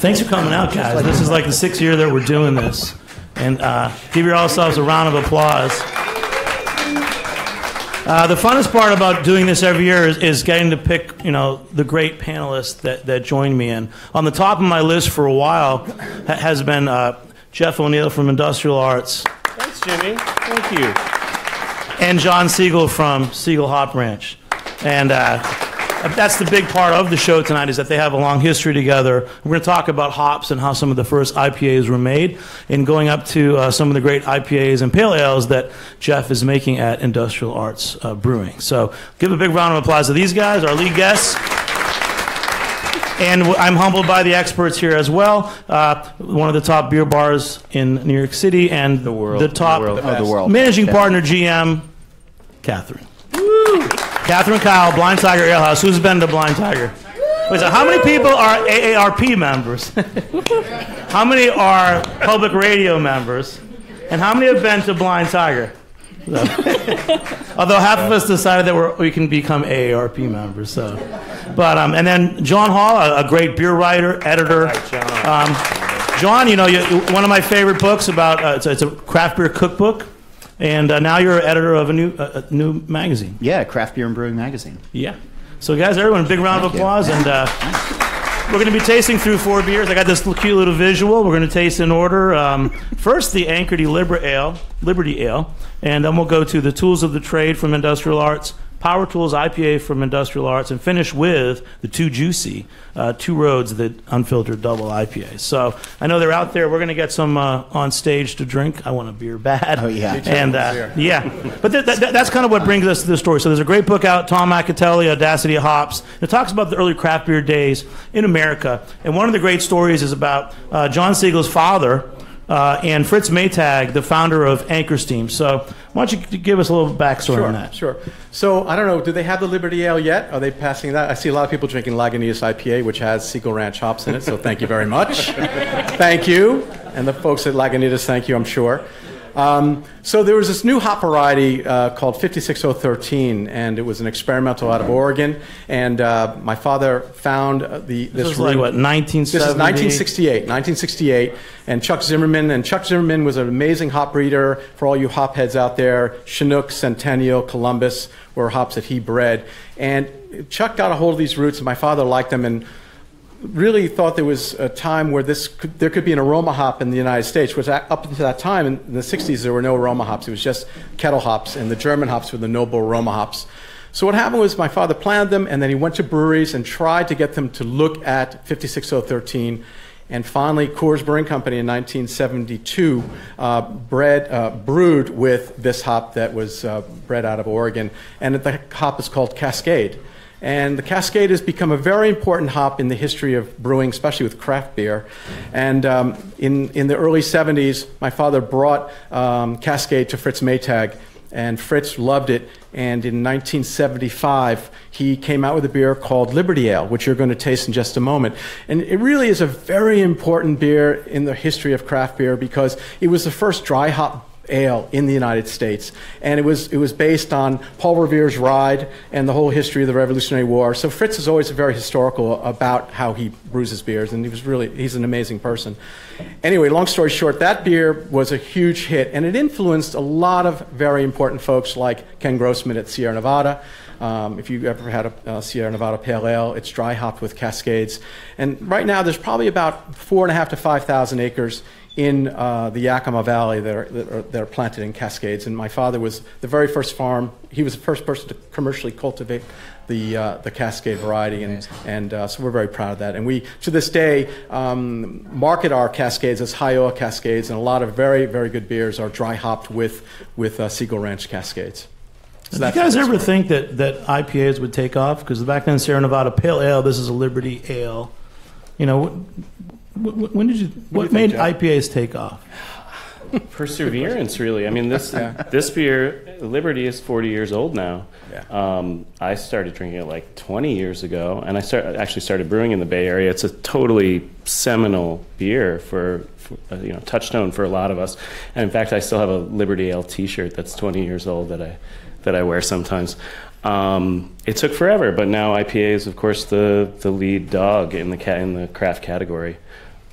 Thanks for coming out, guys. This is like the 6th year that we're doing this. And give yourselves a round of applause. The funnest part about doing this every year is getting to pick, the great panelists that join me. And on the top of my list for a while has been Jeff O'Neill from Industrial Arts. Thanks, Jimmy. Thank you. And John Segal from Segal Hop Ranch. And that's the big part of the show tonight, is that they have a long history together. We're going to talk about hops and how some of the first IPAs were made, and going up to some of the great IPAs and pale ales that Jeff is making at Industrial Arts Brewing. So give a big round of applause to these guys, our lead guests. And I'm humbled by the experts here as well. One of the top beer bars in New York City, and the world, the world. Managing partner, GM, Catherine. Woo! Catherine Kyle, Blind Tiger Ale House. Who's been to Blind Tiger? Wait, so how many people are AARP members? How many are public radio members? And how many have been to Blind Tiger? So, although half of us decided that we can become AARP members. So, but and then John Holl, a great beer writer, editor. Hi, John, one of my favorite books about it's a craft beer cookbook. And now you're editor of a new magazine. Yeah, Craft Beer and Brewing Magazine. Yeah. So guys, everyone, a big round of applause. And we're going to be tasting through 4 beers. I got this cute little visual. We're going to taste in order. First, the Anchorage Liberty Ale. And then we'll go to the Tools of the Trade from Industrial Arts, Power Tools IPA from Industrial Arts, and finish with the Too Juicy, Two Roads, the unfiltered double IPA. So I know they're out there. We're going to get some on stage to drink. I want a beer bad. Oh, yeah. And yeah. But that's kind of what brings us to this story. So there's a great book out, Tom Macatelli, Audacity of Hops. It talks about the early craft beer days in America. And one of the great stories is about John Segal's father, and Fritz Maytag, the founder of Anchor Steam. So why don't you give us a little backstory on that? Sure. So I don't know, do they have the Liberty Ale yet? Are they passing that? I see a lot of people drinking Lagunitas IPA, which has Segal Ranch hops in it, so thank you very much. Thank you. And the folks at Lagunitas, thank you, I'm sure. So there was this new hop variety called 56013, and it was an experimental out of Oregon. And my father found this was like, what, 1970? This is 1968. And Chuck Zimmerman was an amazing hop breeder for all you hop heads out there. Chinook, Centennial, Columbus were hops that he bred. And Chuck got a hold of these roots, and my father liked them, and really thought there was a time where there could be an aroma hop in the United States, which up until that time, in the 60s, there were no aroma hops. It was just kettle hops, and the German hops were the noble aroma hops. So what happened was my father planted them, and then he went to breweries and tried to get them to look at 56013. And finally, Coors Brewing Company in 1972 brewed with this hop that was bred out of Oregon. And the hop is called Cascade. And the Cascade has become a very important hop in the history of brewing, especially with craft beer. And in the early 70s, my father brought Cascade to Fritz Maytag, and Fritz loved it. And in 1975, he came out with a beer called Liberty Ale, which you're going to taste in just a moment. And it really is a very important beer in the history of craft beer, because it was the first dry hop ale in the United States, and it was based on Paul Revere's Ride and the whole history of the Revolutionary War. So Fritz is always very historical about how he brews his beers, and he's an amazing person. Anyway, long story short, that beer was a huge hit, and it influenced a lot of very important folks like Ken Grossman at Sierra Nevada. If you've ever had a Sierra Nevada Pale Ale, it's dry hopped with Cascades. And right now there's probably about 4,500 to 5,000 acres in the Yakima Valley that are planted in Cascades. And my father was the very first farm. He was the first person to commercially cultivate the Cascade variety, and so we're very proud of that. And we, to this day, market our Cascades as High-Oil Cascades, and a lot of very, very good beers are dry hopped with Segal Ranch Cascades. So did you guys ever think that IPAs would take off? Because back then, Sierra Nevada Pale Ale, this is a Liberty Ale. What made IPAs take off? Perseverance, really. I mean, this beer, Liberty, is 40 years old now. Yeah. I started drinking it like 20 years ago, and I actually started brewing in the Bay Area. It's a totally seminal beer for touchstone for a lot of us. And in fact, I still have a Liberty Ale T-shirt that's 20 years old that I wear sometimes. It took forever, but now IPA is, of course, the lead dog in the craft category.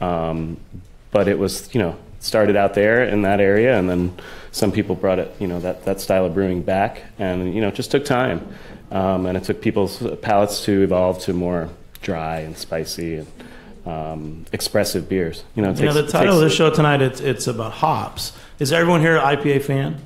But it was, started out there in that area, and then some people brought it, that style of brewing back, and it just took time, and it took people's palates to evolve to more dry and spicy and expressive beers. The title of the show tonight, it's about hops. Is everyone here an IPA fan?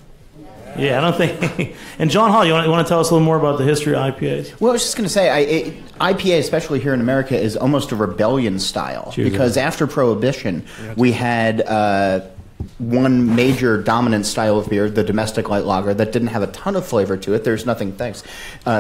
Yeah, I don't think. And John Holl, you want to tell us a little more about the history of IPAs? Well, I was just going to say, IPA, especially here in America, is almost a rebellion style. Cheers, because after Prohibition, we had one major dominant style of beer, the domestic light lager, that didn't have a ton of flavor to it. There's nothing,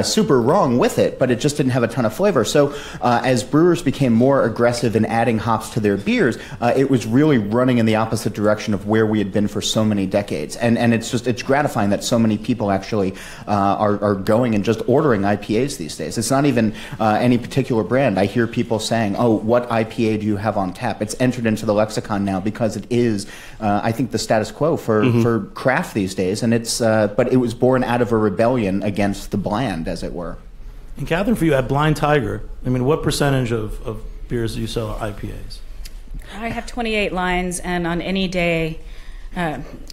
super wrong with it, but it just didn't have a ton of flavor. So as brewers became more aggressive in adding hops to their beers, it was really running in the opposite direction of where we had been for so many decades. And it's gratifying that so many people actually are going and just ordering IPAs these days. It's not even any particular brand. I hear people saying, oh, what IPA do you have on tap? It's entered into the lexicon now because it is I think the status quo for craft these days, and but it was born out of a rebellion against the bland, as it were. And Catherine, for you at Blind Tiger, what percentage of beers do you sell are IPAs? I have 28 lines, and on any day,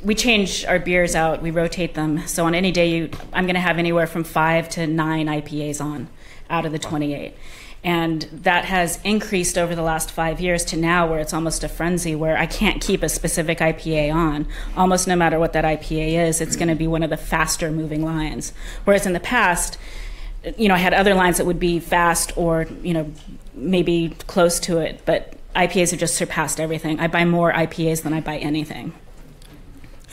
we change our beers out, we rotate them. So on any day, I'm going to have anywhere from 5 to 9 IPAs out of the 28. And that has increased over the last 5 years to now where it's almost a frenzy where I can't keep a specific IPA on. Almost no matter what that IPA is, it's going to be one of the faster moving lines. Whereas in the past, I had other lines that would be fast or, maybe close to it. But IPAs have just surpassed everything. I buy more IPAs than I buy anything.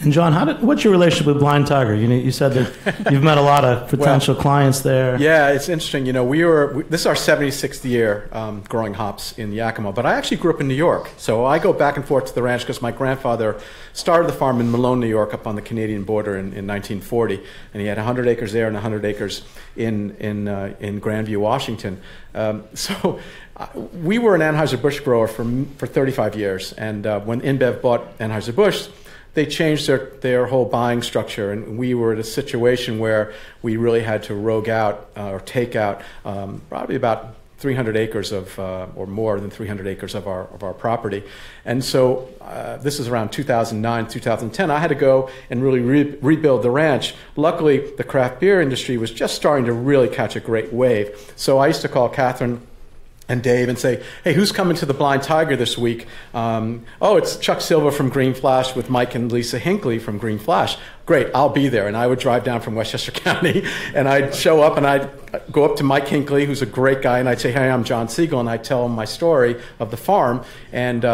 And John, what's your relationship with Blind Tiger? You said that you've met a lot of potential clients there. Yeah, it's interesting. This is our 76th year growing hops in Yakima, but I actually grew up in New York. So I go back and forth to the ranch because my grandfather started the farm in Malone, New York, up on the Canadian border in 1940, and he had 100 acres there and 100 acres in Grandview, Washington. So we were an Anheuser-Busch grower for 35 years, and when InBev bought Anheuser-Busch, they changed their whole buying structure, and we were in a situation where we really had to rogue out or take out probably about 300 acres of, or more than 300 acres of our property. And so this is around 2009, 2010. I had to go and really rebuild the ranch. Luckily, the craft beer industry was just starting to really catch a great wave. So I used to call Catherine and Dave and say, hey, who's coming to the Blind Tiger this week? It's Chuck Silva from Green Flash with Mike and Lisa Hinckley from Green Flash. Great, I'll be there. And I would drive down from Westchester County, and I'd show up, and I'd go up to Mike Hinckley, who's a great guy, and I'd say, hey, I'm John Segal, and I'd tell him my story of the farm, and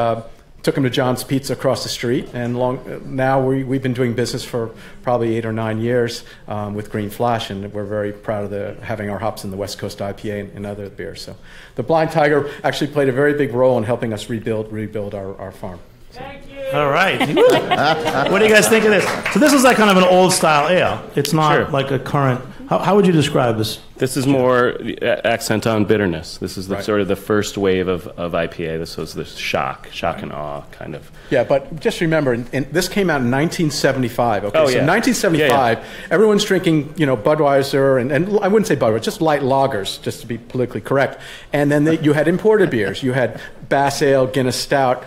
took him to John's Pizza across the street, and now we've been doing business for probably 8 or 9 years with Green Flash, and we're very proud of having our hops in the West Coast IPA and other beers. So the Blind Tiger actually played a very big role in helping us rebuild our farm. So. Thank you. All right. What do you guys think of this? So this is like kind of an old style ale. It's not like a current. How would you describe this? This is more accent on bitterness. This is sort of the first wave of IPA. This was the shock and awe kind of. Yeah, but just remember, this came out in 1975. Okay, so 1975, everyone's drinking, Budweiser, and I wouldn't say Budweiser, just light lagers, just to be politically correct. And then you had imported beers. You had Bass Ale, Guinness Stout,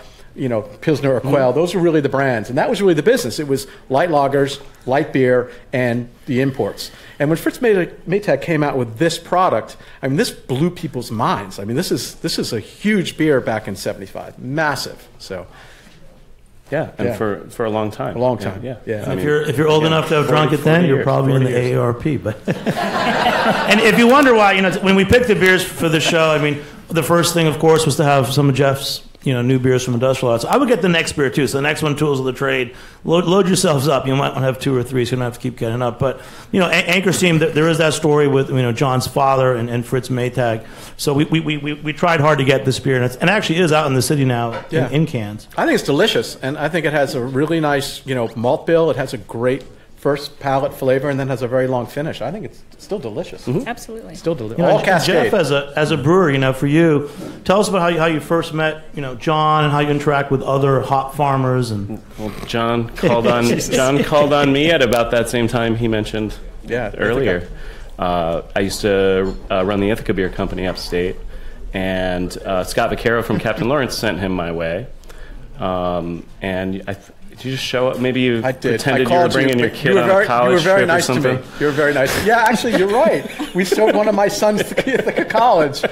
Pilsner or Quell. Those were really the brands, and that was really the business. It was light lagers, light beer, and the imports. And when Fritz Maytag came out with this product, this blew people's minds. This is a huge beer back in '75, massive. So, for a long time. A long time. Yeah. If you're old enough to have drunk it then, you're probably in the AARP. But and if you wonder why, when we picked the beers for the show, the first thing, of course, was to have some of Jeff's new beers from Industrial Arts. I would get the next beer too. So the next one, Tools of the Trade. Load yourselves up. You might want to have 2 or 3, so you don't have to keep getting up. But Anchor Steam, there is that story with John's father and Fritz Maytag. So we tried hard to get this beer, and it actually is out in the city now in cans. I think it's delicious, and I think it has a really nice malt bill. It has a great first palate flavor, and then has a very long finish. I think it's still delicious. Mm-hmm. Absolutely. Still delicious. All Cascade. Jeff, as a brewer, for you, tell us about how you first met, John, and how you interact with other hop farmers. And well, John called on me at about that same time he mentioned earlier. I used to run the Ithaca Beer Company upstate, and Scott Vaccaro from Captain Lawrence sent him my way. Did you just show up? Maybe you pretended you were bringing your kid on a college trip or something? You were very nice to me. You were very nice. Yeah, actually, you're right. We showed one of my sons to college.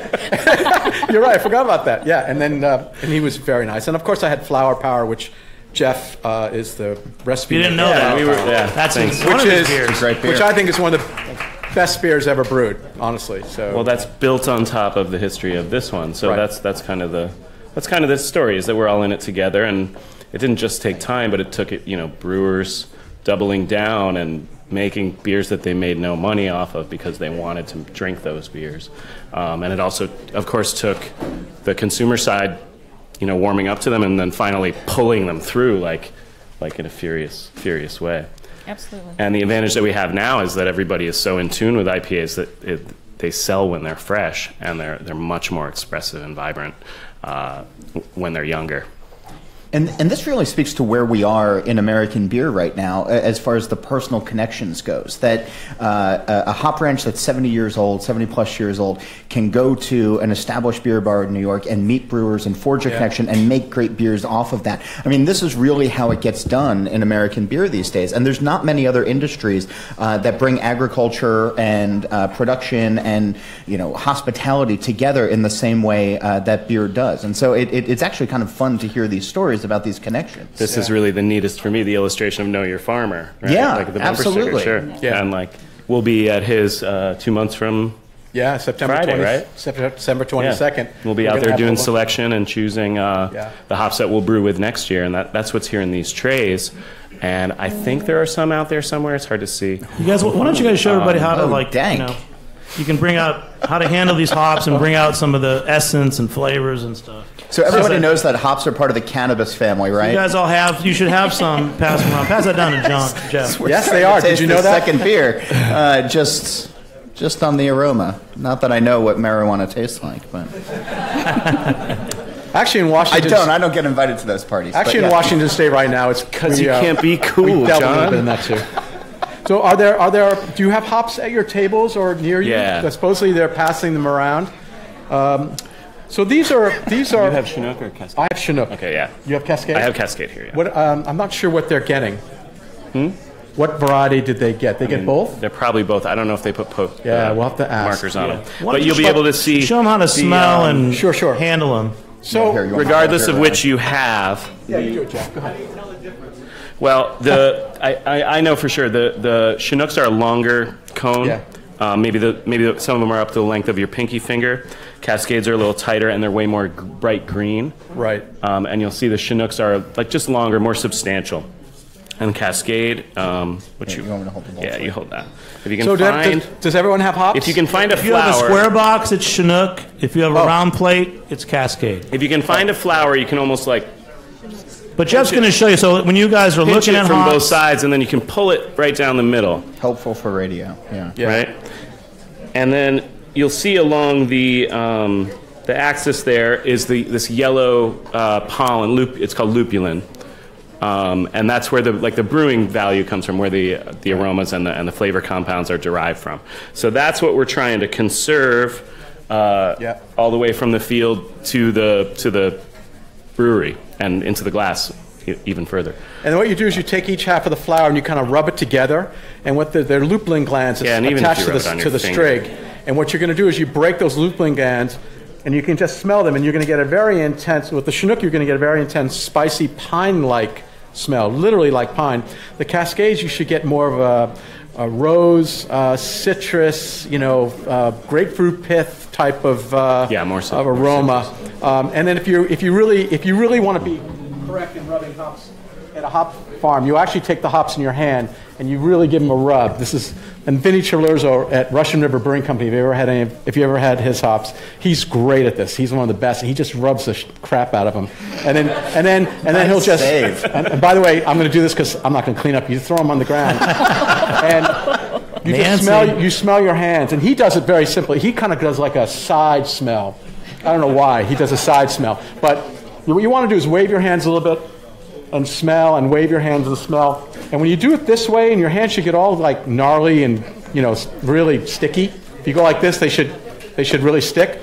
You're right. I forgot about that. Yeah, and then and he was very nice. And, of course, I had Flower Power, which Jeff is the recipe. You didn't know that. That's one of his beers. Great beer. Which I think is one of the best beers ever brewed, honestly. So well, that's built on top of the history of this one. So Right. that's kind of the story, is that we're all in it together, and it didn't just take time, but it took brewers doubling down and making beers that they made no money off of because they wanted to drink those beers. And it also, of course, took the consumer side, warming up to them and then finally pulling them through like in a furious way. Absolutely. And the advantage that we have now is that everybody is so in tune with IPAs that they sell when they're fresh, and they're much more expressive and vibrant when they're younger. And this really speaks to where we are in American beer right now as far as the personal connections goes. That a hop ranch that's 70 years old, 70 plus years old, can go to an established beer bar in New York and meet brewers and forge a connection and make great beers off of that. I mean, this is really how it gets done in American beer these days. And there's not many other industries that bring agriculture and production and hospitality together in the same way that beer does. And so it's actually kind of fun to hear these stories about these connections. This is really the neatest for me, the illustration of Know Your Farmer. Right? Yeah, like the bumper absolutely. Sticker, sure. Yeah. And we'll be at his 2 months from September Friday, 20, right? September 22nd. Yeah. We'll be out there doing selection and choosing the hops that we'll brew with next year, and that's what's here in these trays. And I think there are some out there somewhere. It's hard to see. You guys, why don't you guys show everybody how to you can bring out how to handle these hops and bring out some of the essence and flavors and stuff. So everybody knows that hops are part of the cannabis family, right? You guys all you should have some. Pass them around. Pass that down to John, Jeff. Yes, they are. Did you know that? Second beer, just on the aroma. Not that I know what marijuana tastes like, but actually in Washington, I don't get invited to those parties. Actually, in Washington State right now, it's because you can't be cool, we dealt John. a little bit in that too. So are there? Do you have hops at your tables or near you? Yeah. Supposedly they're passing them around. So these are. You have Chinook or Cascade? I have Chinook. Okay, yeah. You have Cascade? I have Cascade here. Yeah. What? I'm not sure what they're getting. What variety did they get? They get both? They're probably both. I don't know if they put we'll have to ask. markers on them. But you'll be able to see. Show them how to smell and Sure. handle them. So regardless of which you have. Yeah, you do it, Jack. Go ahead. Well, I know for sure the Chinooks are a longer cone. Yeah. Maybe some of them are up to the length of your pinky finger. Cascades are a little tighter and they're way more bright green. Right. And you'll see the Chinooks are just longer, more substantial. And Cascade, you want me to hold the bowl? Yeah, you hold that. If you can does everyone have hops? If you can find a If you flower, have a square box, it's Chinook. If you have a round plate, it's Cascade. if you can find a flower, you can almost But Jeff's going to show you. So when you guys are pinch looking it at from hops, both sides, and then you can pull it right down the middle. Helpful for radio. Yeah. Right? And then you'll see along the axis there is this yellow pollen. It's called lupulin, and that's where the brewing value comes from, where the aromas and the flavor compounds are derived from. So that's what we're trying to conserve all the way from the field to the brewery and into the glass even further. And what you do is you take each half of the flower and you kind of rub it together, and what they're lupulin glands attached to the strig. And what you're going to do is you break those lupulin glands, and you can just smell them, and you're going to get a very intense, with the Chinook, you're going to get a very intense, spicy, pine-like smell, literally like pine. The Cascades, you should get more of a rose, citrus, grapefruit pith type of aroma. And then if you really want to be correct in rubbing hops at a hop farm, you actually take the hops in your hand and you really give them a rub. And Vinny Chilurzo at Russian River Brewing Company, if you ever had his hops, he's great at this. He's one of the best. He just rubs the crap out of them. And then he'll just and by the way, I'm going to do this because I'm not going to clean up. You throw them on the ground. And you smell your hands, and he does it very simply. He kind of does like a side smell. I don't know why he does a side smell, but what you want to do is wave your hands a little bit and smell, and wave your hands and smell. And when you do it this way, and your hands should get all like gnarly and really sticky. If you go like this, they should really stick.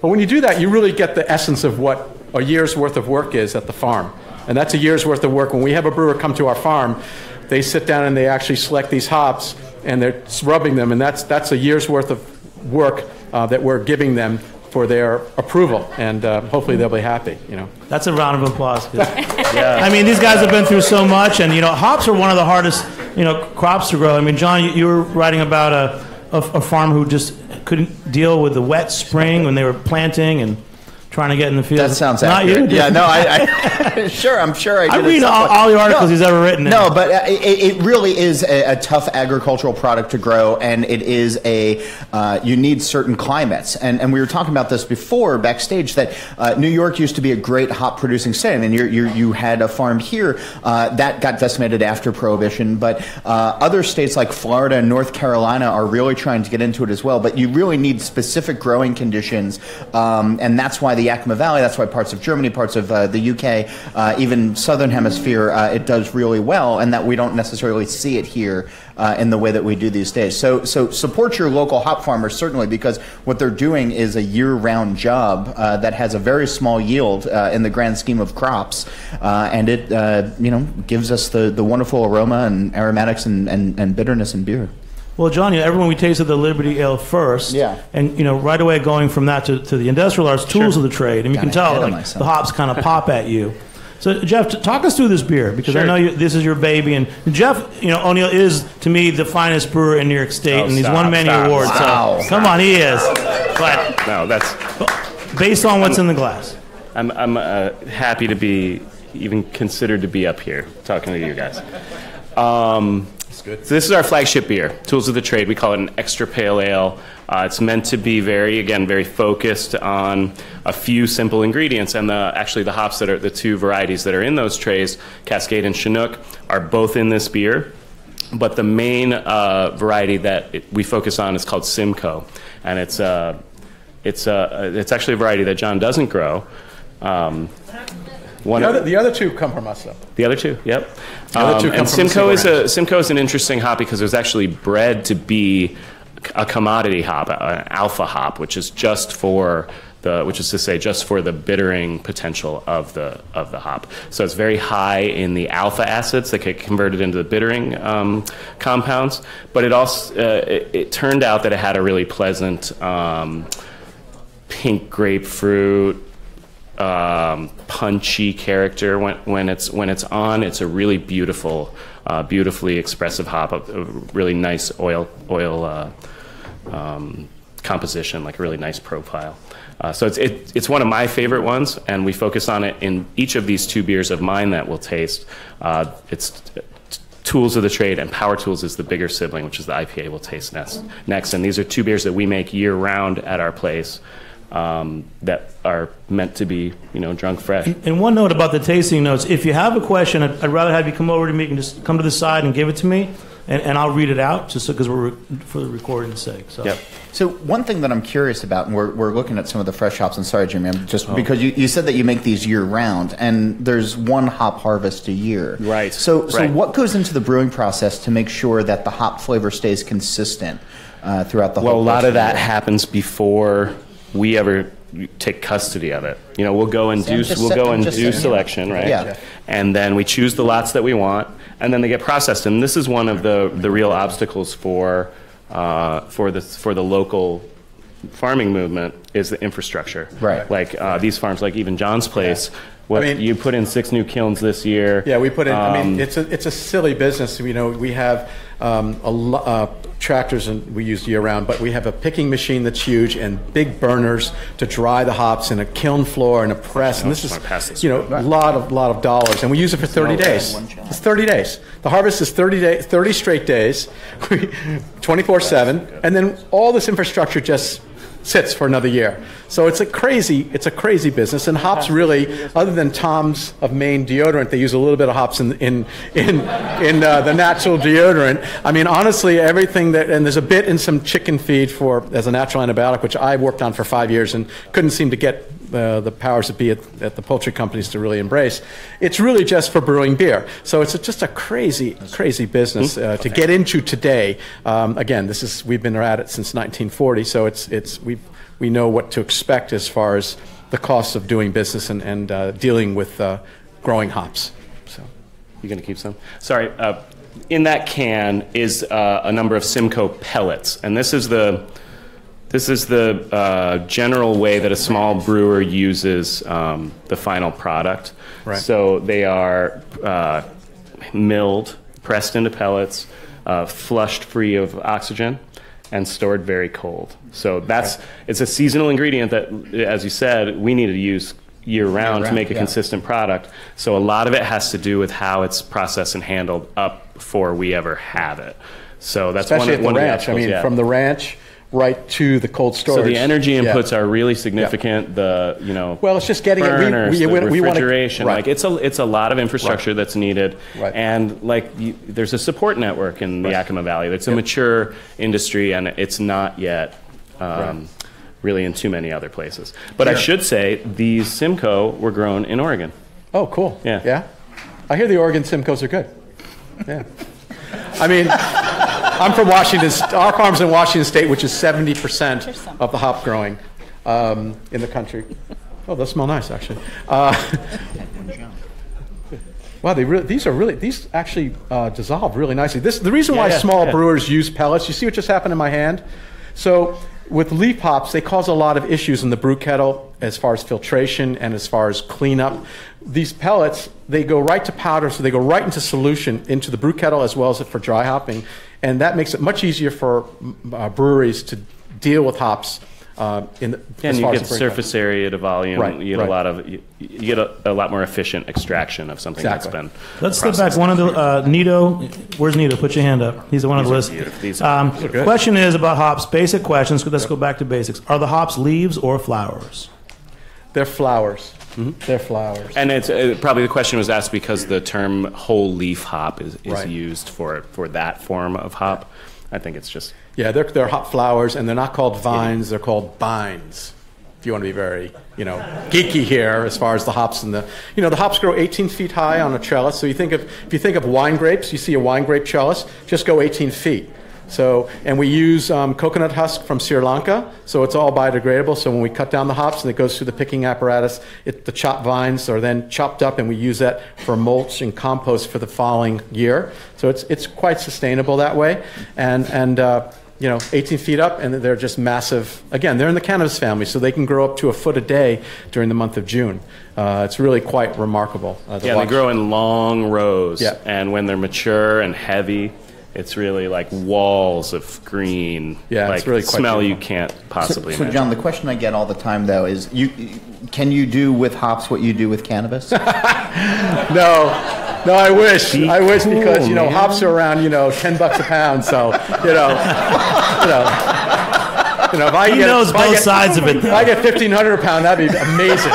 But when you do that, you really get the essence of what a year's worth of work is at the farm. And that's a year's worth of work. When we have a brewer come to our farm, they sit down and they actually select these hops, and they're rubbing them, and that's a year's worth of work that we're giving them for their approval, and hopefully they'll be happy. That's a round of applause. Yeah. I mean, these guys have been through so much, and hops are one of the hardest crops to grow. I mean, John, you were writing about a farm who just couldn't deal with the wet spring when they were planting and trying to get in the field. That sounds Not accurate. you? Yeah, no, I'm sure I did. I read all the articles he's ever written. No, but it really is a tough agricultural product to grow, and it is you need certain climates. And we were talking about this before backstage, that New York used to be a great hop producing state. I mean, you had a farm here that got decimated after Prohibition, but other states like Florida and North Carolina are really trying to get into it as well. But you really need specific growing conditions, and that's why the Yakima Valley, that's why parts of Germany, parts of the UK, even Southern Hemisphere, it does really well, and that we don't necessarily see it here in the way that we do these days. So support your local hop farmers, certainly, because what they're doing is a year-round job that has a very small yield in the grand scheme of crops, and it gives us the wonderful aroma and aromatics and bitterness in beer. Well, John, everyone, we tasted the Liberty Ale first, and right away going from that to the Industrial Arts Tools of the Trade, and you can tell the hops kind of pop at you. So, Jeff, talk us through this beer, because I know this is your baby, and Jeff, O'Neill is to me the finest brewer in New York State, and he's won many awards. Wow. So, come on, he is. But no, that's based on what's in the glass. I'm happy to be even considered to be up here talking to you guys. Good. So this is our flagship beer, Tools of the Trade. We call it an extra pale ale. It's meant to be very focused on a few simple ingredients. And actually the hops that are the two varieties that are in those trays, Cascade and Chinook, are both in this beer. But the main variety that we focus on is called Simcoe, and it's actually a variety that John doesn't grow. The other two come from us, though. The other two, yep. The other two come from Simcoe is an interesting hop because it was actually bred to be a commodity hop, an alpha hop, which is just for the bittering potential of the hop. So it's very high in the alpha acids that get converted into the bittering compounds. But it also it turned out that it had a really pleasant pink grapefruit, punchy character when it's on. It's a really beautifully expressive hop, a really nice oil composition, like a really nice profile. So it's one of my favorite ones, and we focus on it in each of these two beers of mine that we'll taste. It's Tools of the Trade, and Power Tools is the bigger sibling, which is the IPA we'll taste next. And these are two beers that we make year round at our place. That are meant to be, drunk fresh. And one note about the tasting notes: if you have a question, I'd rather have you come over to me and just come to the side and give it to me, and I'll read it out, just because we're for the recording's sake. So. Yep. So one thing that I'm curious about, and we're looking at some of the fresh hops. And sorry, Jimmy, because you said that you make these year round, and there's one hop harvest a year. Right. So what goes into the brewing process to make sure that the hop flavor stays consistent throughout the whole? Well, a lot of that happens before we ever take custody of it. We'll go and do selection, right? Yeah. And then we choose the lots that we want, and then they get processed. And this is one of the real obstacles for the local farming movement is the infrastructure. Right. Like these farms, like even John's place. You put in 6 new kilns this year. Yeah, we put in. It's a silly business. We have tractors, and we use year round, but we have a picking machine that's huge and big burners to dry the hops, and a kiln floor and a press. And this is a lot of dollars, and we use it for 30 days. It's 30 days. The harvest is 30 straight days, 24/7, and then all this infrastructure just sits for another year. So it's a crazy business. And hops really, other than Tom's of Maine deodorant, they use a little bit of hops in the natural deodorant. I mean, honestly, everything and there's a bit in some chicken feed as a natural antibiotic, which I worked on for 5 years and couldn't seem to get the powers that be at the poultry companies to really embrace. It's really just for brewing beer. So it's just a crazy business to get into today. Again, we've been at it since 1940, so we know what to expect as far as the costs of doing business and dealing with growing hops. So, you're going to keep some? Sorry. In that can is a number of Simcoe pellets, and this is the general way that a small brewer uses the final product. Right. So they are milled, pressed into pellets, flushed free of oxygen, and stored very cold. So it's a seasonal ingredient that, as you said, we need to use year-round to make a consistent product. So a lot of it has to do with how it's processed and handled up before we ever have it. So that's especially one at the of ranch. the I mean, from the ranch right to the cold storage. So the energy inputs are really significant. The well, it's just getting burners, it. The refrigeration. Right. Like it's a lot of infrastructure that's needed. Right. And there's a support network in the Yakima Valley. It's a mature industry, and it's not yet really in too many other places. But I should say these Simcoe were grown in Oregon. Oh, cool. Yeah. Yeah. I hear the Oregon Simcoes are good. Yeah. I mean, I'm from Washington. Our farm's in Washington State, which is 70% of the hop growing in the country. Oh, those smell nice, actually. Wow, these actually dissolve really nicely. The reason why small brewers use pellets, you see what just happened in my hand? So with leaf hops, they cause a lot of issues in the brew kettle as far as filtration and as far as cleanup. These pellets, they go right to powder, so they go right into solution into the brew kettle as well as for dry hopping. And that makes it much easier for breweries to deal with hops. And you get surface area to volume. Right, you get you get a lot more efficient extraction of something that's been. Let's step back. One of the Nito. Where's Nito? Put your hand up. He's one of the list. Question is about hops. Basic questions. Let's go back to basics. Are the hops leaves or flowers? They're flowers. Mm-hmm. They're flowers. And it's probably the question was asked because the term whole leaf hop is used for that form of hop. I think it's just... Yeah, they're hop flowers, and they're not called vines. They're called bines. If you want to be very, geeky here as far as the hops and the hops grow 18 feet high on a trellis. So if you think of wine grapes, you see a wine grape trellis, just go 18 feet. So, and we use coconut husk from Sri Lanka, so it's all biodegradable. So when we cut down the hops and it goes through the picking apparatus, the chopped vines are then chopped up, and we use that for mulch and compost for the following year. So it's quite sustainable that way. And 18 feet up, and they're just massive. Again, they're in the cannabis family, so they can grow up to a foot a day during the month of June. It's really quite remarkable. They grow in long rows, and when they're mature and heavy, it's really like walls of green, it's really quite smell beautiful. You can't possibly imagine. So, John, the question I get all the time, though, is can you do with hops what you do with cannabis? No, I wish. Because hops are around $10 a pound. So if I He knows both sides of it. If I get $1,500 a pound, that'd be amazing.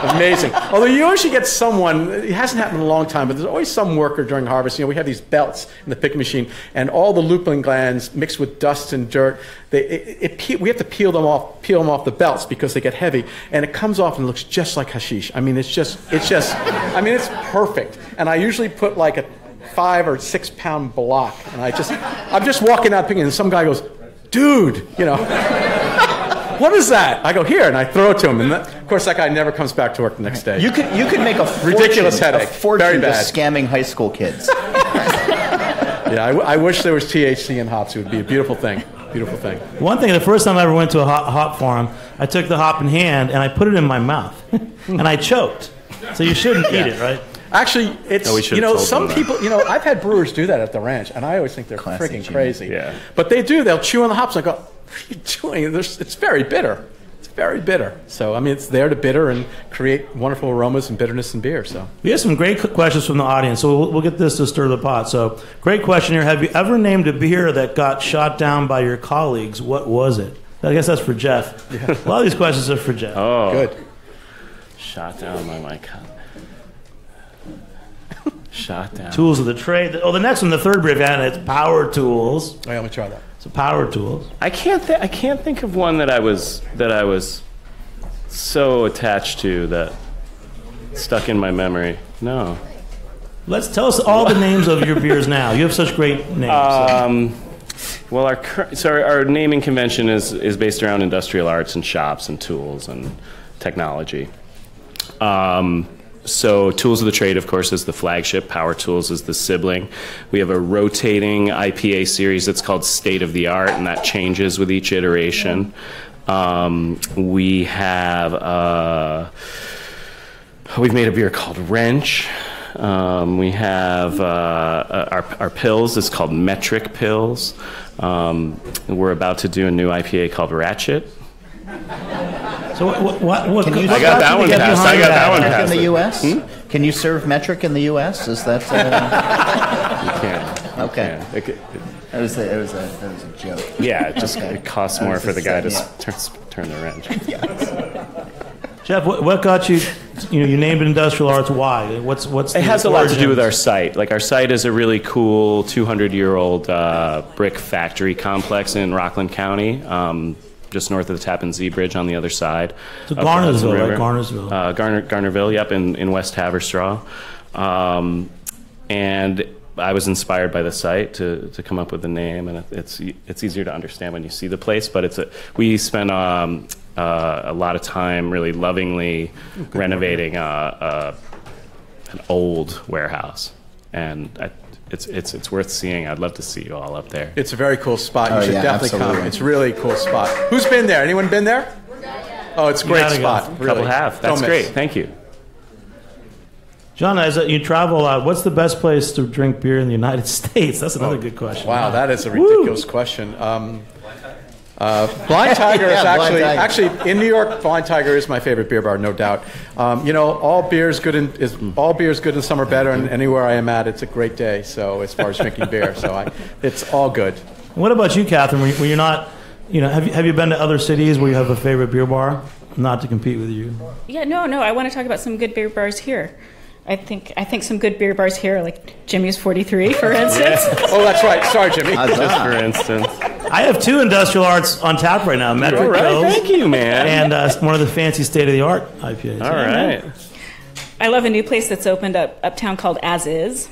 Amazing. Although you always get someone, it hasn't happened in a long time, but there's always some worker during harvest. We have these belts in the picking machine, and all the lupulin glands mixed with dust and dirt. We have to peel them off the belts because they get heavy, and it comes off and looks just like hashish. I mean, it's perfect. And I usually put like a 5 or 6 pound block, and I'm just walking out picking, and some guy goes, "Dude, what is that?" I go, "Here," and I throw it to him. And of course, that guy never comes back to work the next day. You could make a fortune, ridiculous headache. Very bad. Just Scamming high school kids. I wish there was THC in hops. It would be a beautiful thing. Beautiful thing. One thing, the first time I ever went to a hop farm, I took the hop in hand and I put it in my mouth, and I choked. So you shouldn't eat it, right? Actually, it's some people. I've had brewers do that at the ranch, and I always think they're freaking crazy. Yeah. But they do. They'll chew on the hops. And I go, "What are you doing? It's very bitter. It's very bitter." So it's there to bitter and create wonderful aromas and bitterness in beer. So we have some great questions from the audience, so we'll get this to stir the pot. So great question here. Have you ever named a beer that got shot down by your colleagues? What was it? I guess that's for Jeff. Yeah. A lot of these questions are for Jeff. Oh, good. Shot down by my colleague. Shot down. Tools of the trade. The next one, the third beer, it's power tools. Oh, yeah, let me try that. So power tools. I can't think of one that I was so attached to that stuck in my memory. No. Let's tell us all the names of your beers now. You have such great names. Well, our naming convention is based around industrial arts and shops and tools and technology. So Tools of the Trade, of course, is the flagship. Power Tools is the sibling. We have a rotating IPA series that's called State of the Art, and that changes with each iteration. We have we've made a beer called Wrench. We have our pills is called Metric Pills. We're about to do a new IPA called Ratchet. So what Can you I got that one passed. I got that one metric passed. in the U.S.? Can you serve metric in the U.S.? Is that? You can't. Okay. You can't. That was a joke. Yeah, it costs more for the guy to Yeah. turn the wrench. Jeff, what got you? You named it Industrial Arts. Why? What's It has a lot to do with our origins? site. Like, our site is a really cool 200-year-old brick factory complex in Rockland County, just north of the Tappan Zee Bridge on the other side. So of the Hudson Garnerville, right? River. Garnersville. Garnerville, yep, in West Haverstraw. And I was inspired by the site to come up with the name, and it's easier to understand when you see the place. But we spent a lot of time really lovingly renovating an old warehouse, and it's worth seeing. I'd love to see you all up there. It's a very cool spot. You should yeah, definitely absolutely. come. It's a really cool spot. Who's been there? Anyone been there? Oh, it's a great gotta go. spot. A couple Really. have. Don't That's miss. great. Thank you. John, as you travel a lot, what's the best place to drink beer in the United States? That's another good question. Wow, that is a ridiculous question. Blind Tiger is Yeah, Blind Tiger. actually in New York. Blind Tiger is my favorite beer bar, no doubt. All beer is good in summer better, and anywhere I am at, it's a great day. So as far as drinking beer, it's all good. What about you, Catherine? Were you not? Have you been to other cities where you have a favorite beer bar? Not to compete with you. Yeah, no. I want to talk about some good beer bars here. I think some good beer bars here, like Jimmy's 43, for instance. Oh, that's right. Sorry, Jimmy. Just for instance. I have 2 Industrial Arts on tap right now. Metric All right. Pills Thank you, man. and one of the fancy state-of-the-art IPAs. All right. I love a new place that's opened up uptown called As Is.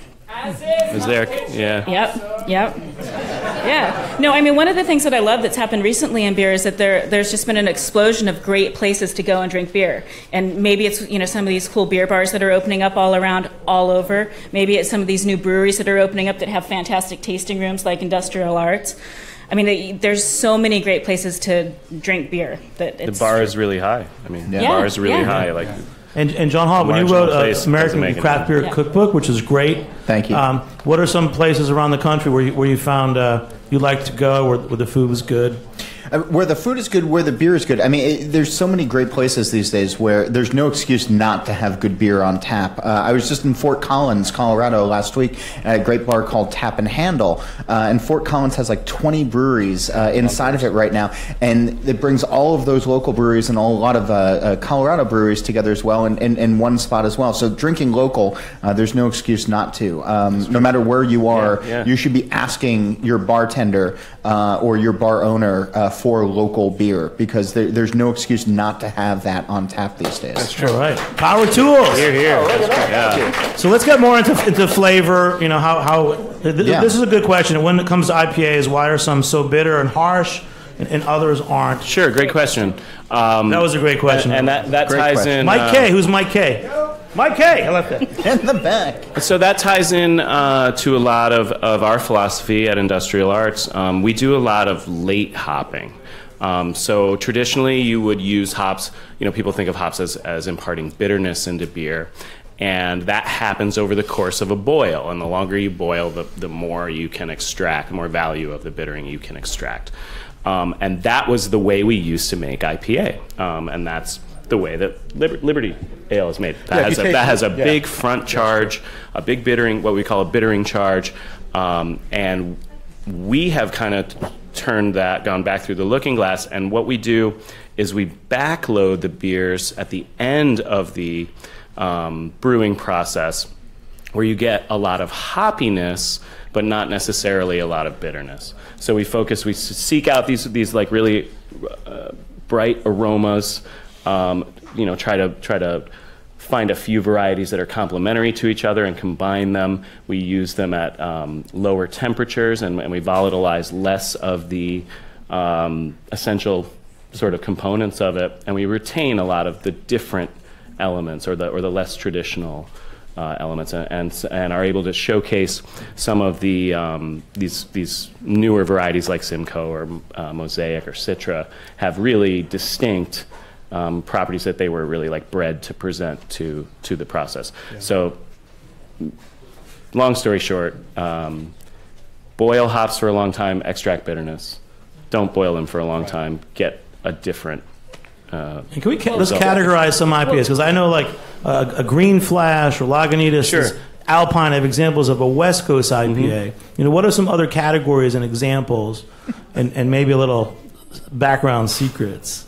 Is there? Yeah. Yep. Yeah. No, I mean, one of the things that I love that's happened recently in beer is that there's just been an explosion of great places to go and drink beer. And maybe it's, some of these cool beer bars that are opening up all over. Maybe it's some of these new breweries that are opening up that have fantastic tasting rooms like Industrial Arts. I mean, there's so many great places to drink beer. The bar is really high. I mean, the Yeah. bar is really Yeah. high. Like, And John Holl, when you Marginal wrote place American doesn't make Craft Beer Yeah. Cookbook, which is great. Thank you. What are some places around the country where you found you like to go, where the food was good? Where the food is good, where the beer is good. I mean, there's so many great places these days where there's no excuse not to have good beer on tap. I was just in Fort Collins, Colorado last week at a great bar called Tap and Handle. And Fort Collins has like 20 breweries inside of it right now. And it brings all of those local breweries and a lot of Colorado breweries together as well in one spot as well. So drinking local, there's no excuse not to. No matter where you are, Yeah. you should be asking your bartender or your bar owner for local beer, because there's no excuse not to have that on tap these days. That's All right. Power Tools. here. Yeah. So let's get more into flavor. Yeah. This is a good question. When it comes to IPAs, why are some so bitter and harsh and others aren't? Sure. Great question. That was a great question. And that Great ties question. in. Mike K. Who's Mike K? Mike K. I left that. in the back. So that ties in to a lot of our philosophy at Industrial Arts. We do a lot of late hopping. So traditionally, you would use hops. People think of hops as imparting bitterness into beer, and that happens over the course of a boil. And the longer you boil, the more you can extract, the more value of the bittering you can extract. And that was the way we used to make IPA, and that's the way that Liberty Ale is made. That has a big front charge, a big bittering, what we call a bittering charge, and we have kind of gone back through the looking glass, and what we do is we backload the beers at the end of the brewing process, where you get a lot of hoppiness, but not necessarily a lot of bitterness. So we seek out these like really bright aromas. Try to find a few varieties that are complementary to each other and combine them. We use them at lower temperatures, and we volatilize less of the essential sort of components of it, and we retain a lot of the different elements or the less traditional elements, and are able to showcase some of the these newer varieties like Simcoe or Mosaic or Citra have really distinct properties that they were really like bred to present to the process. Yeah. So, long story short, boil hops for a long time, extract bitterness. Don't boil them for a long time. Get a different. And can we let's categorize some IPAs, because I know like a Green Flash or Lagunitas, sure. Alpine have examples of a West Coast IPA. You know, what are some other categories and examples, and maybe a little background secrets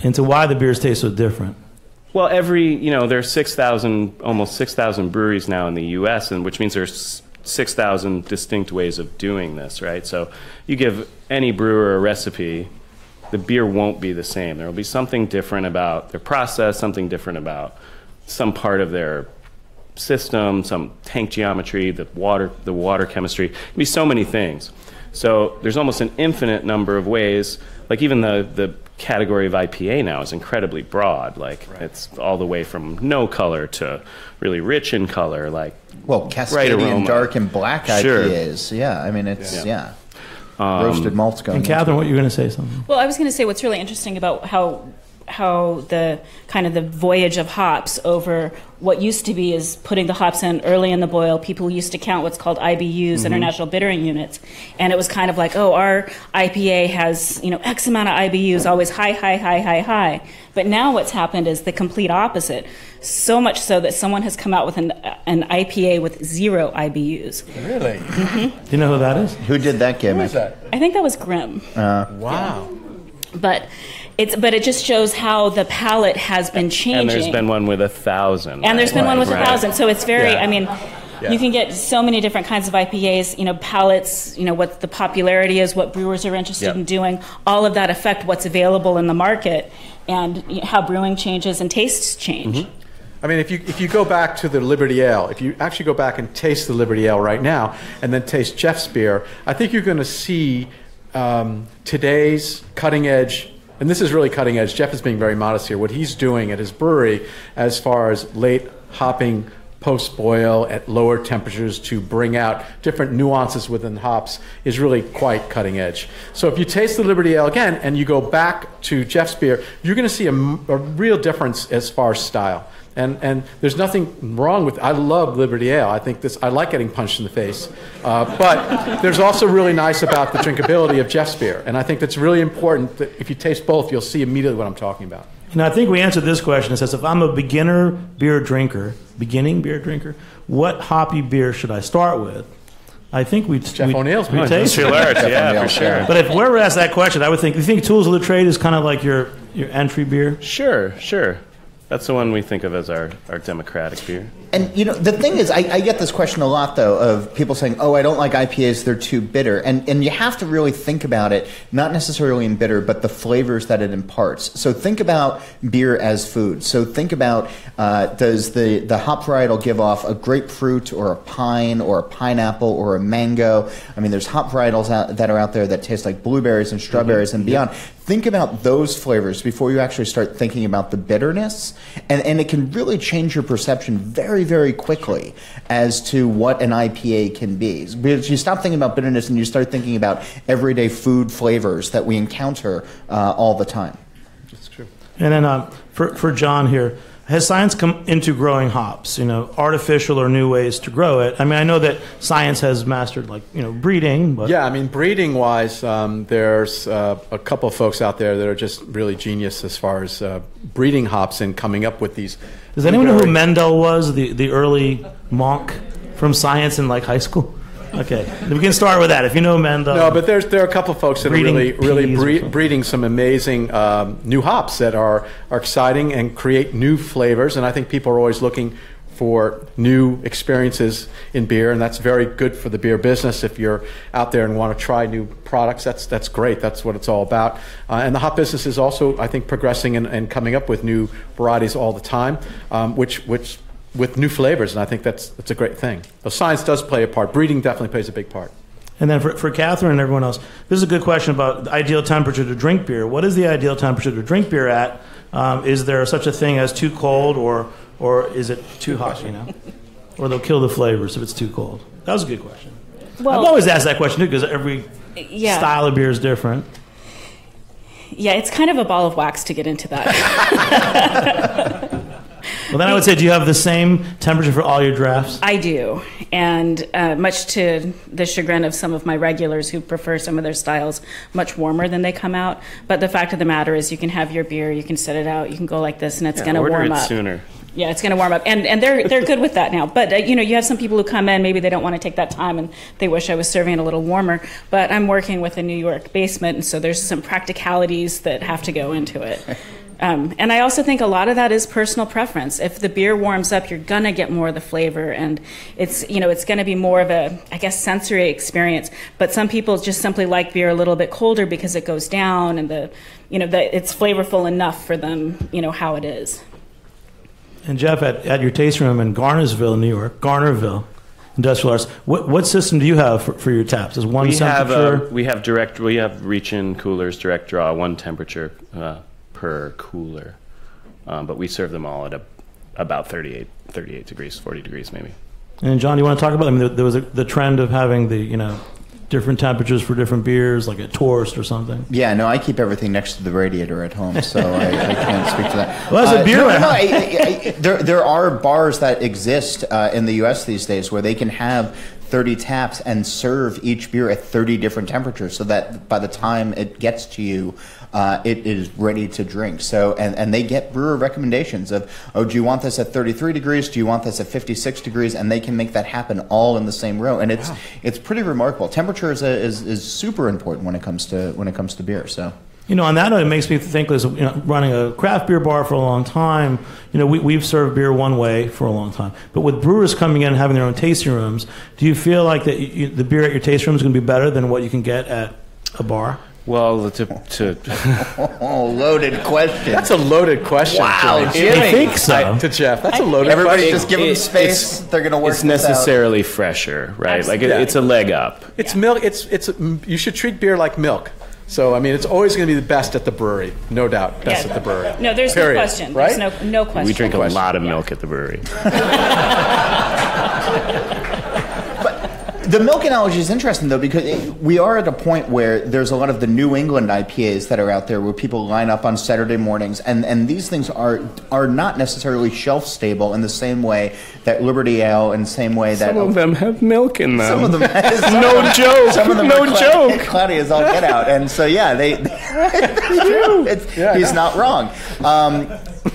into why the beers taste so different? Well, there's almost 6,000 breweries now in the U.S., and which means there's 6,000 distinct ways of doing this, right? So you give any brewer a recipe, the beer won't be the same. There will be something different about their process, something different about some part of their system, some tank geometry, the water chemistry. It can be so many things. So there's almost an infinite number of ways. Like even the category of IPA now is incredibly broad. Like it's all the way from no color to really rich in color. Like Cascadian dark and black IPAs. Sure. Yeah, I mean it's roasted malts going. And Catherine, what you were going to say something? Well, I was going to say what's really interesting about how the kind of the voyage of hops over what used to be is putting the hops in early in the boil. People used to count what's called IBUs, International Bittering Units, and it was kind of like, oh, our IPA has X amount of IBUs, always high. But now what's happened is the complete opposite. So much so that someone has come out with an IPA with 0 IBUs. Really? Mm-hmm. Do you know who that is? Who did that gimmick? Who is that? I think that was Grimm. Wow. But it just shows how the palate has been changing. And there's been one with 1,000. And there's been one with 1,000. So it's very, Yeah. you can get so many different kinds of IPAs, palates, what the popularity is, what brewers are interested in doing. All of that affect what's available in the market and how brewing changes and tastes change. Mm-hmm. I mean, if you go back to the Liberty Ale, if you actually go back and taste the Liberty Ale right now and then taste Jeff's beer, I think you're going to see today's cutting edge. And this is really cutting edge. Jeff is being very modest here. What he's doing at his brewery as far as late hopping post-boil at lower temperatures to bring out different nuances within hops is really quite cutting edge. So if you taste the Liberty Ale again and you go back to Jeff's beer, you're going to see a real difference as far as style. And there's nothing wrong with. I love Liberty Ale. I like getting punched in the face. But there's also really nice about the drinkability of Jeff's beer. And I think that's really important that if you taste both, you'll see immediately what I'm talking about. And I think we answered this question. It says, if I'm a beginning beer drinker, what hoppy beer should I start with? I think Jeff O'Neill's beer. Industrial Arts, yeah, for sure. But if we were asked that question, I would think, you think Tools of the Trade is kind of like your entry beer? Sure. That's the one we think of as our democratic beer. And, the thing is, I get this question a lot, though, of people saying, oh, I don't like IPAs, they're too bitter. And you have to really think about it, not necessarily in bitter, but the flavors that it imparts. So think about beer as food. So think about, does the hop varietal give off a grapefruit or a pine or a pineapple or a mango? I mean, there's hop varietals that are out there that taste like blueberries and strawberries and beyond. Think about those flavors before you actually start thinking about the bitterness. And it can really change your perception very, very quickly as to what an IPA can be. Because you stop thinking about bitterness and you start thinking about everyday food flavors that we encounter all the time. That's true. And then for John here, has science come into growing hops? Artificial or new ways to grow it? I mean, I know that science has mastered breeding. But yeah, I mean, breeding-wise, there's a couple of folks out there that are just really genius as far as breeding hops and coming up with these. Does anyone know who Mendel was, the early monk from science in high school? Okay, we can start with that. If you know Mendel. No, but there are a couple of folks that are really breeding some amazing new hops that are exciting and create new flavors. And I think people are always looking for new experiences in beer, and that's very good for the beer business. If you're out there and want to try new products, that's great. That's what it's all about. And the hop business is also, I think, progressing and coming up with new varieties all the time, which with new flavors, and I think that's a great thing. So science does play a part. Breeding definitely plays a big part. And then for Catherine and everyone else, this is a good question about the ideal temperature to drink beer. What is the ideal temperature to drink beer at? Is there such a thing as too cold, or is it too hot, you know? Or they'll kill the flavors if it's too cold. That was a good question. Well, I've always asked that question, too, because every style of beer is different. Yeah, it's kind of a ball of wax to get into that. Well, then I would say, do you have the same temperature for all your drafts? I do, and much to the chagrin of some of my regulars who prefer some of their styles much warmer than they come out. But the fact of the matter is, you can have your beer, you can set it out, you can go like this, and it's going to warm order up it sooner. Yeah, it's going to warm up, and they're good with that now. But you have some people who come in, maybe they don't want to take that time, and they wish I was serving it a little warmer. But I'm working with a New York basement, and so there's some practicalities that have to go into it. And I also think a lot of that is personal preference. If the beer warms up, you're gonna get more of the flavor, and it's gonna be more of a, I guess, sensory experience. But some people just simply like beer a little bit colder because it goes down, and it's flavorful enough for them, how it is. And Jeff, at your tasting room in Garnerville, New York, Garnerville, Industrial Arts, what system do you have for your taps? Is one temperature? We have reach-in coolers, direct draw, one temperature per cooler, but we serve them all at about 38 degrees, 40 degrees maybe. And John, you want to talk about? I mean, there was the trend of having the different temperatures for different beers, like a toast or something. Yeah, no, I keep everything next to the radiator at home, so I can't speak to that. Well, that's a beer. There are bars that exist in the U.S. these days where they can have 30 taps and serve each beer at 30 different temperatures, so that by the time it gets to you, it is ready to drink. So, and they get brewer recommendations of, do you want this at 33 degrees? Do you want this at 56 degrees? And they can make that happen all in the same row. And it's pretty remarkable. Temperature is super important when it comes to beer. So. On that note, it makes me think, running a craft beer bar for a long time, we've served beer one way for a long time. But with brewers coming in and having their own tasting rooms, do you feel like that the beer at your tasting room is going to be better than what you can get at a bar? Well, loaded question. That's a loaded question. Wow, Jimmy. I think so. To Jeff, that's a loaded Everybody question. just give them space. They're going to work. It's necessarily fresher, right? Absolutely. Like it's a leg up. It's milk. You should treat beer like milk. So, I mean, it's always going to be the best at the brewery, no doubt. Best at the brewery. No, there's Period. no question. Right? There's no question. We drink a lot of milk at the brewery. The milk analogy is interesting, though, because we are at a point where there's a lot of the New England IPAs that are out there where people line up on Saturday mornings, and these things are not necessarily shelf stable in the same way that Liberty Ale, and the same way that... Some of them have milk in them. Some of them... No joke. Some of them no joke. Cloudy as all get out. And so, yeah, he's not wrong.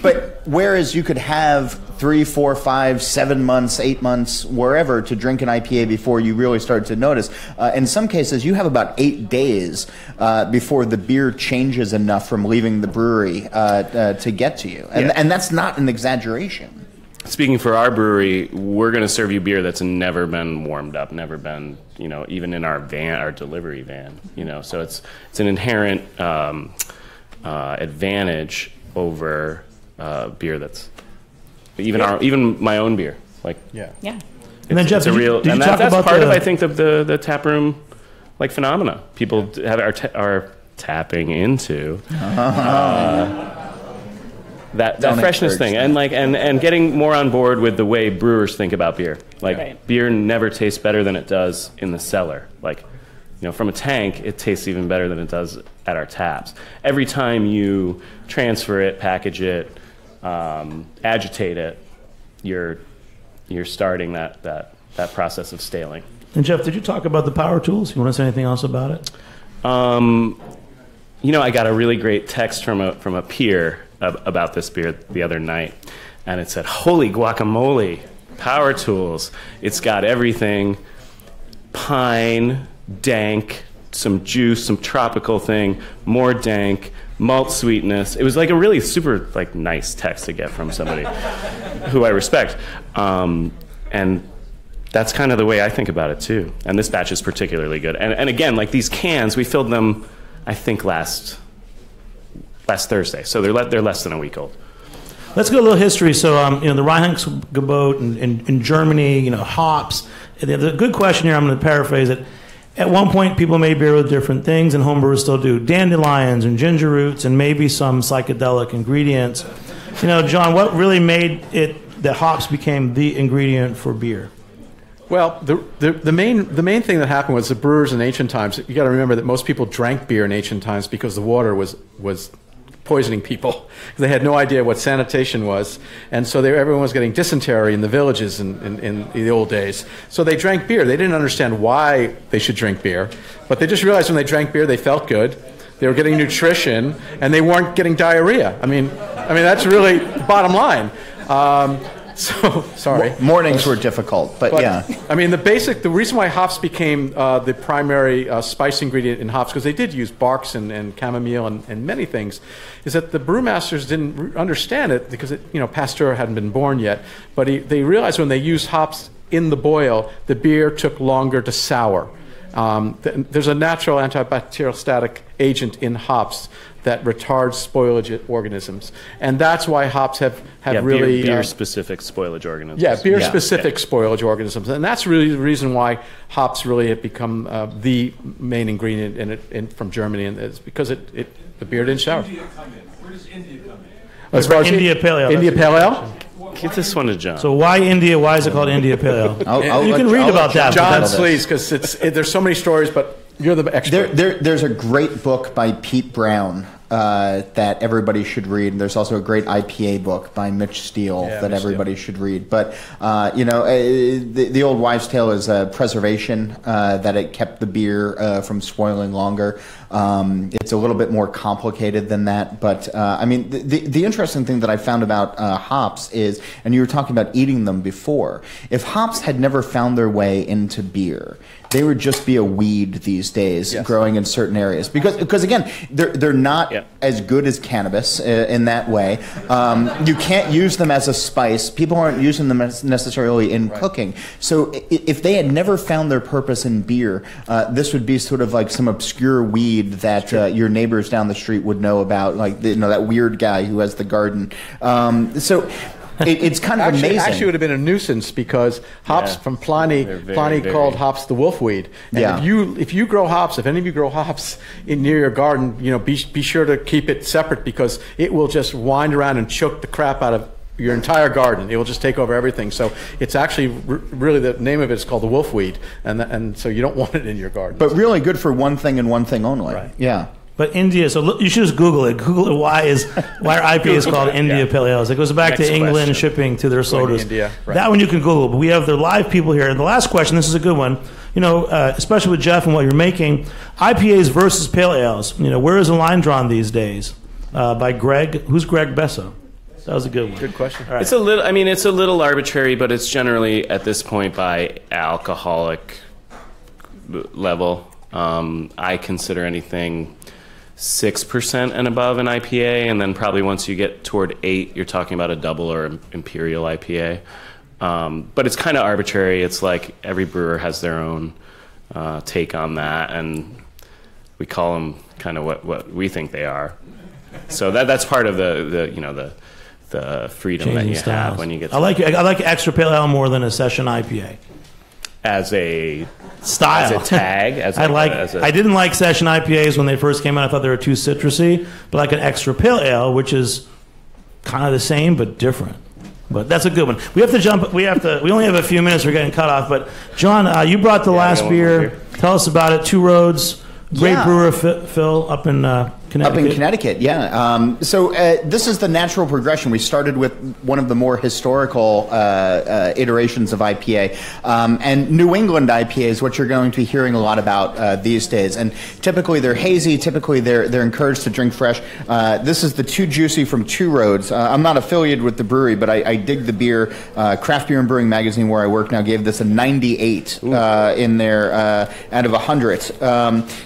But whereas you could have 3, 4, 5, 7 months, 8 months, wherever, to drink an IPA before you really start to notice. In some cases, you have about 8 days before the beer changes enough from leaving the brewery to get to you. And that's not an exaggeration. Speaking for our brewery, we're going to serve you beer that's never been warmed up, never been, even in our van, our delivery van. So it's an inherent advantage over beer that's even my own beer. Yeah. And then Jeff, did you talk about that's part of, I think, the tap room phenomena. People are tapping into that freshness thing, and getting more on board with the way brewers think about beer. Beer never tastes better than it does in the cellar. From a tank, it tastes even better than it does at our taps. Every time you transfer it, package it, agitate it, you're starting that process of staling. And Jeff, did you talk about the power tools? You want to say anything else about it? I got a really great text from a peer about this beer the other night, and it said, "Holy guacamole, power tools! It's got everything: pine, dank, some juice, some tropical thing, more dank, malt sweetness. It was like a really super like nice text to get from somebody who I respect. And that's kind of the way I think about it too. And this batch is particularly good. And again, like these cans, we filled them, I think last Thursday. So they're less than a week old. Let's go a little history. So, the Reinheitsgebot in Germany, hops. The good question here, I'm going to paraphrase it. At one point, people made beer with different things, and homebrewers still do. Dandelions and ginger roots and maybe some psychedelic ingredients. John, what really made it that hops became the ingredient for beer? Well, the main thing that happened was the brewers in ancient times. You got to remember that most people drank beer in ancient times because the water was poisoning people. They had no idea what sanitation was, and so everyone was getting dysentery in the villages in the old days. So they drank beer. They didn't understand why they should drink beer, but they just realized when they drank beer, they felt good. They were getting nutrition, and they weren't getting diarrhea. I mean that's really the bottom line. So sorry. Mornings were difficult, but yeah. I mean, the reason why hops became the primary spice ingredient in hops, because they did use barks and chamomile and many things, is that the brewmasters didn't understand it because Pasteur hadn't been born yet. But they realized when they used hops in the boil, the beer took longer to sour. There's a natural antibacterial static agent in hops that retards spoilage organisms, and that's why hops have really beer-specific spoilage organisms. Yeah, beer-specific spoilage organisms, and that's really the reason why hops really have become the main ingredient from Germany, and it's because the beer didn't sour. Where does India come in? As far as India Pale Ale. India Pale Ale. Give this one to John. So why India? Why is it called India Pale Ale? You can read about that. John, please, because there's so many stories, but you're the expert. There's a great book by Pete Brown that everybody should read. There's also a great IPA book by Mitch Steele that everybody should read. But the old wives' tale is preservation, that it kept the beer from spoiling longer. It's a little bit more complicated than that, but the interesting thing that I found about hops is, and you were talking about eating them before, if hops had never found their way into beer, they would just be a weed these days, growing in certain areas. Because again, they're not as good as cannabis in that way. You can't use them as a spice. People aren't using them necessarily in cooking. So if they had never found their purpose in beer, this would be sort of like some obscure weed that your neighbors down the street would know about, like that weird guy who has the garden. It's kind of amazing. Actually, it would have been a nuisance because hops from Pliny called hops the wolfweed. And if you grow hops, if any of you grow hops near your garden, be sure to keep it separate because it will just wind around and choke the crap out of your entire garden. It will just take over everything. So it's actually really, the name of it is called the wolfweed, and so you don't want it in your garden. But really good for one thing and one thing only. Right. Yeah. But India, so look, you should just Google it. Google it. Why our IPA is called India Pale Ale? It goes back to England shipping to their sodas. India, right. That one you can Google. But we have the live people here. And the last question, this is a good one. Especially with Jeff and what you're making, IPAs versus pale ales. Where is the line drawn these days? By Greg. Who's Greg Besso? That was a good one. Good question. Right. It's a little arbitrary, but it's generally at this point by alcoholic level. I consider anything 6% and above an IPA, and then probably once you get toward 8, you're talking about a double or imperial IPA. But it's kind of arbitrary. It's like every brewer has their own take on that, and we call them kind of what we think they are. So that's part of the freedom Changing that you styles. have when you get. I like extra pale ale more than a session IPA. As a style, as a tag. I didn't like session IPAs when they first came out. I thought they were too citrusy. But like an extra pale ale, which is kind of the same but different. But that's a good one. We have to jump. We only have a few minutes. We're getting cut off. But John, you brought the last beer. Tell us about it. Two Roads. Great brewer, Phil, up in Connecticut. Up in Connecticut, yeah. So this is the natural progression. We started with one of the more historical iterations of IPA. And New England IPA is what you're going to be hearing a lot about these days. And typically they're hazy. Typically they're encouraged to drink fresh. This is the Too Juicy from Two Roads. I'm not affiliated with the brewery, but I dig the beer. Craft Beer and Brewing Magazine, where I work now, gave this a 98 in there out of 100.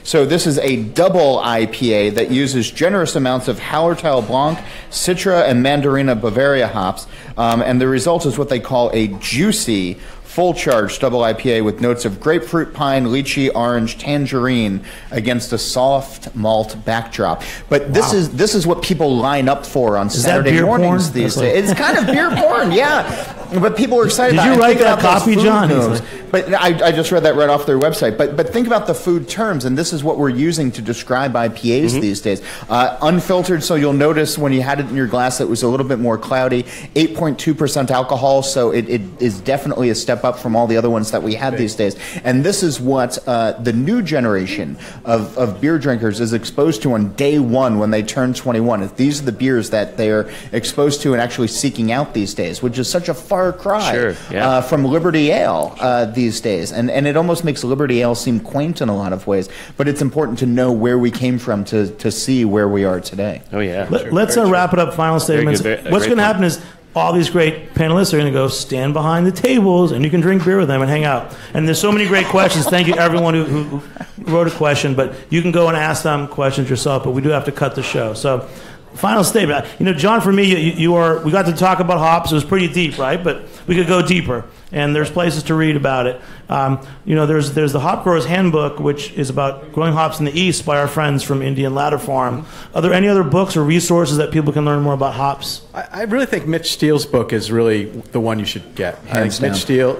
So this is a double IPA that uses generous amounts of Hallertau Blanc, Citra, and Mandarina Bavaria hops. And the result is what they call a juicy, full-charged double IPA with notes of grapefruit, pine, lychee, orange, tangerine against a soft malt backdrop. But this is what people line up for on Saturday mornings these days. It's kind of beer porn, yeah. But people are excited. Did you write that copy, John? But I just read that right off their website. But think about the food terms, and this is what we're using to describe IPAs these days. Unfiltered, so you'll notice when you had it in your glass, it was a little bit more cloudy. 8.2% alcohol, so it is definitely a step up from all the other ones that we have these days. And this is what the new generation of beer drinkers is exposed to on day one when they turn 21. These are the beers that they're exposed to and actually seeking out these days, which is such a far cry from Liberty Ale these days. And it almost makes Liberty Ale seem quaint in a lot of ways. But it's important to know where we came from to see where we are today. Oh, yeah. Let's wrap it up. Final statements. What's going to happen is all these great panelists are going to go stand behind the tables, and you can drink beer with them and hang out. And there's so many great questions. Thank you, everyone who wrote a question. But you can go and ask them questions yourself, but we do have to cut the show. So final statement. John, for me, we got to talk about hops. It was pretty deep, right? But we could go deeper. And there's places to read about it. There's the Hop Growers Handbook, which is about growing hops in the East by our friends from Indian Ladder Farm. Are there any other books or resources that people can learn more about hops? I really think Mitch Steele's book is really the one you should get. I think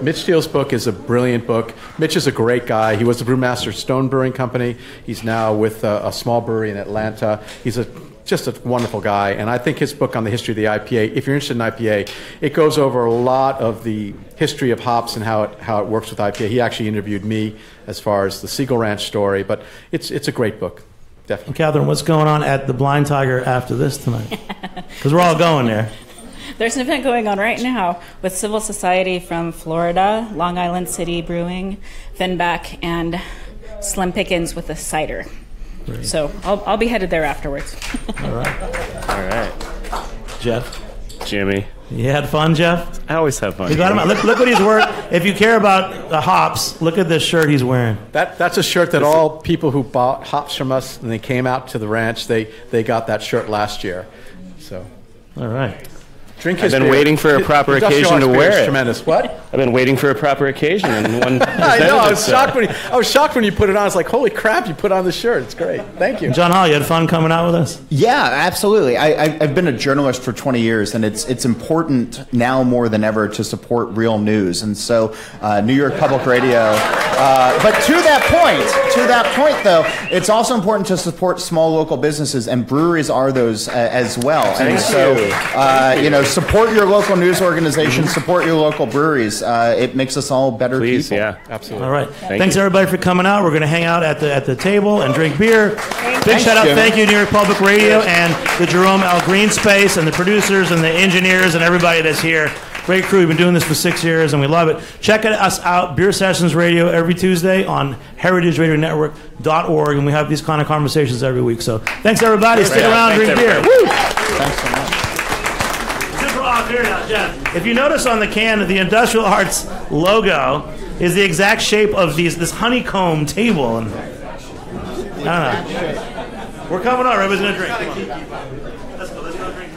Mitch Steele's book is a brilliant book. Mitch is a great guy. He was the brewmaster at Stone Brewing Company. He's now with a small brewery in Atlanta. He's just a wonderful guy, and I think his book on the history of the IPA, if you're interested in IPA, it goes over a lot of the history of hops and how it works with IPA. He actually interviewed me as far as the Segal Ranch story, but it's a great book, definitely. Catherine, what's going on at the Blind Tiger after this tonight? Because we're all going there. There's an event going on right now with Civil Society from Florida, Long Island City Brewing, Finback, and Slim Pickens with a cider. Great. So I'll be headed there afterwards. All right. Jeff. Jimmy. You had fun, Jeff? I always have fun. You got him. Look what he's wearing. If you care about the hops, look at this shirt he's wearing. That's a shirt that all people who bought hops from us and they came out to the ranch, they got that shirt last year. So. All right. Drink I've been waiting for a proper occasion to wear it. Tremendous. What? I've been waiting for a proper occasion, and one. I know. I was shocked when you put it on. I was like, "Holy crap! You put on the shirt. It's great. Thank you." John Holl, you had fun coming out with us? Yeah, absolutely. I've been a journalist for 20 years, and it's important now more than ever to support real news. And so, New York Public Radio. But to that point, though, it's also important to support small local businesses, and breweries are those as well. And so, support your local news organization, support your local breweries. It makes us all better people. Please, yeah, absolutely. All right. Thanks everybody for coming out. We're going to hang out at the table and drink beer. Big shout out, thank you, New York Public Radio and the Jerome L. Greene Space and the producers and the engineers and everybody that's here. Great crew. We've been doing this for 6 years and we love it. Check us out, Beer Sessions Radio, every Tuesday on heritageradionetwork.org, and we have these kind of conversations every week. So thanks everybody. Stick around, drink beer. Woo! Thanks so much. Here now, Jeff. If you notice on the can, the Industrial Arts logo is the exact shape of this honeycomb table. And I don't know. We're coming on. Everybody's going to drink. Let's go drink.